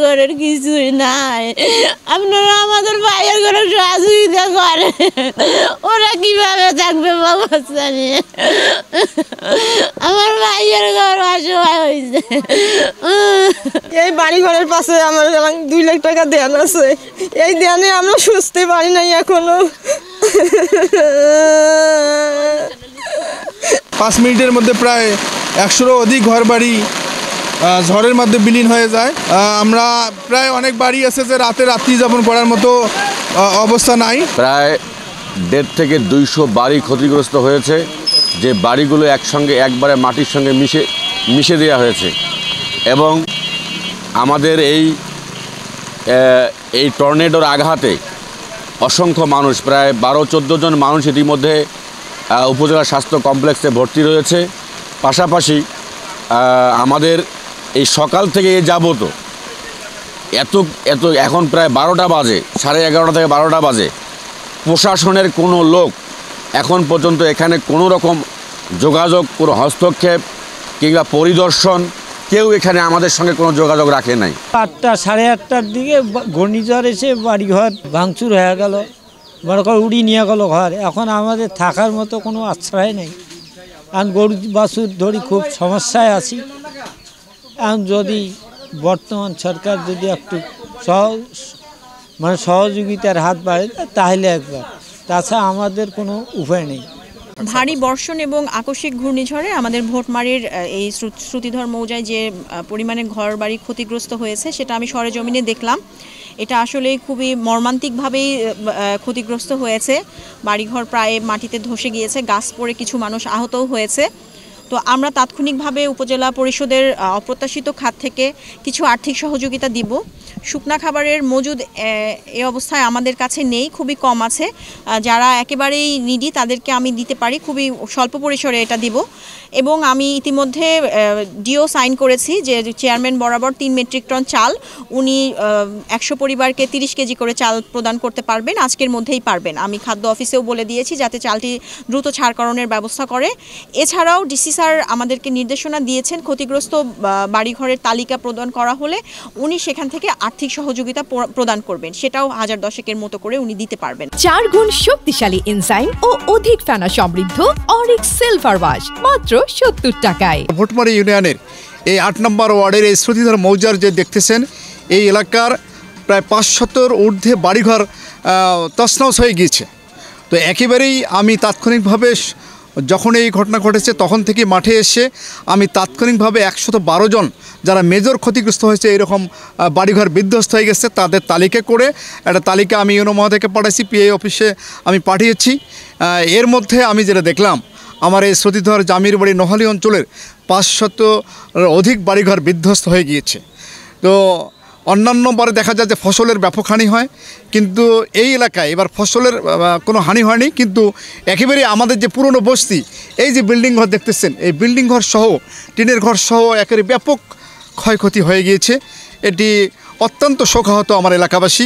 ঘরের কিছুই নাই, আপনারা আমাদের ভাইয়ের ঘরে সহযোগিতা করেন। ওরা কিভাবে থাকবে ব্যবস্থা নিয়ে? আমার ভাইয়ের ঘর অসহায় হয়েছে। এই বাড়ি ঘরের পাশে আমার 2 লাখ টাকা দেন আছে, এই দেনে আমরা সুস্থে পারি নাই এখনো। 5 মিনিটের মধ্যে প্রায় 100-এরও অধিক ঘর বাড়ি ঝড়ের মধ্যে বিলীন হয়ে যায়। আমরা প্রায় অনেক বাড়ি আছে যে রাত্রি যাপন করার মতো অবস্থা নাই। প্রায় 150 থেকে 200 বাড়ি ক্ষতিগ্রস্ত হয়েছে, যে বাড়িগুলো একসঙ্গে একবারে মাটির সঙ্গে মিশে দেওয়া হয়েছে। এবং আমাদের এই টর্নেডোর আঘাতে অসংখ্য মানুষ, প্রায় 12-14 জন মানুষ ইতিমধ্যে উপজেলা স্বাস্থ্য কমপ্লেক্সে ভর্তি রয়েছে। পাশাপাশি আমাদের এই সকাল থেকে যাবত এত এখন প্রায় 12টা বাজে, 11:30 থেকে 12টা বাজে, প্রশাসনের কোনো লোক এখন পর্যন্ত এখানে কোনো রকম যোগাযোগ, কোনো হস্তক্ষেপ কিংবা পরিদর্শন, কেউ এখানে আমাদের সঙ্গে কোনো যোগাযোগ রাখে নাই। 8টা-8:30টার দিকে ঘূর্ণিঝড় এসে বাড়িঘর ভাঙচুর হয়ে গেল, বড় করে উড়িয়ে নিয়ে গেল ঘর। এখন আমাদের থাকার মতো কোনো আশ্রয় নেই। এখন গরু বাছুর ধরি খুব সমস্যায় আছি। এখন যদি বর্তমান সরকার যদি একটু সহযোগিতার হাত বাড়ে তাহলে একবার, তাছাড়া আমাদের কোনো উপায় নেই। ভারী বর্ষণ এবং আকস্মিক ঘূর্ণিঝড়ে আমাদের ভোটমারির এই শ্রুতিধর মৌজায় যে পরিমাণে ঘর বাড়ি ক্ষতিগ্রস্ত হয়েছে সেটা আমি সরেজমিনে দেখলাম। এটা আসলে খুবই মর্মান্তিকভাবেই ক্ষতিগ্রস্ত হয়েছে। বাড়িঘর প্রায় মাটিতে ধসে গিয়েছে, গাছ পড়ে কিছু মানুষ আহতও হয়েছে। তো আমরা তাৎক্ষণিকভাবে উপজেলা পরিষদের অপ্রত্যাশিত খাত থেকে কিছু আর্থিক সহযোগিতা দিব। শুকনা খাবারের মজুদ এই অবস্থায় আমাদের কাছে নেই, খুবই কম আছে। যারা একেবারেই নিডি তাদেরকে আমি দিতে পারি, খুবই স্বল্প পরিসরে এটা দিব। এবং আমি ইতিমধ্যে ডিও সাইন করেছি যে চেয়ারম্যান বরাবর 3 মেট্রিক টন চাল উনি 100 পরিবারকে 30 কেজি করে চাল প্রদান করতে পারবেন, আজকের মধ্যেই পারবেন। আমি খাদ্য অফিসেও বলে দিয়েছি যাতে চালটি দ্রুত ছাড়করণের ব্যবস্থা করে। এছাড়াও ডিসি স্যার আমাদেরকে নির্দেশনা দিয়েছেন ক্ষতিগ্রস্ত বাড়িঘরের তালিকা প্রদান করা হলে উনি সেখান থেকে আর্থিক সহযোগিতা প্রদান করবেন, সেটাও 1010-এর মতো করে উনি দিতে পারবেন। 4 গুণ শক্তিশালী এনজাইম ও অধিক ফেনা সমৃদ্ধ অরিক সিলভার ওয়াশ মাত্র 70 টাকায়। ভোটমারি ইউনিয়নের এই 8 নম্বর ওয়ার্ডের এই শ্রুতিধর মৌজার যে দেখতেছেন, এই এলাকার প্রায় 500-এর ঊর্ধ্বে বাড়িঘর তছনছ হয়ে গিয়েছে। তো একেবারেই আমি তাৎক্ষণিকভাবে যখন এই ঘটনা ঘটেছে তখন থেকে মাঠে এসে আমি তাৎক্ষণিকভাবে 112 জন যারা মেজর ক্ষতিগ্রস্ত হয়েছে, এরকম বাড়িঘর বিধ্বস্ত হয়ে গেছে, তাদের তালিকা করে একটা তালিকা আমি ইউনো মহোদয়কে পাঠাইছি, পিএ অফিসে আমি পাঠিয়েছি। এর মধ্যে আমি যেটা দেখলাম, আমার এই শ্রুতিধর জামির বাড়ি নোহালি অঞ্চলের 500-এর অধিক বাড়িঘর বিধ্বস্ত হয়ে গিয়েছে। তো অন্যান্য বারে দেখা যায় যে ফসলের ব্যাপক হানি হয়, কিন্তু এই এলাকায় এবার ফসলের কোনো হানি হয়নি। কিন্তু একেবারে আমাদের যে পুরনো বস্তি, এই যে বিল্ডিং ঘর দেখতেছেন, এই বিল্ডিং ঘর সহ টিনের ঘর সহ একেবারে ব্যাপক ক্ষয়ক্ষতি হয়ে গিয়েছে। এটি অত্যন্ত শোকাহত আমার এলাকাবাসী।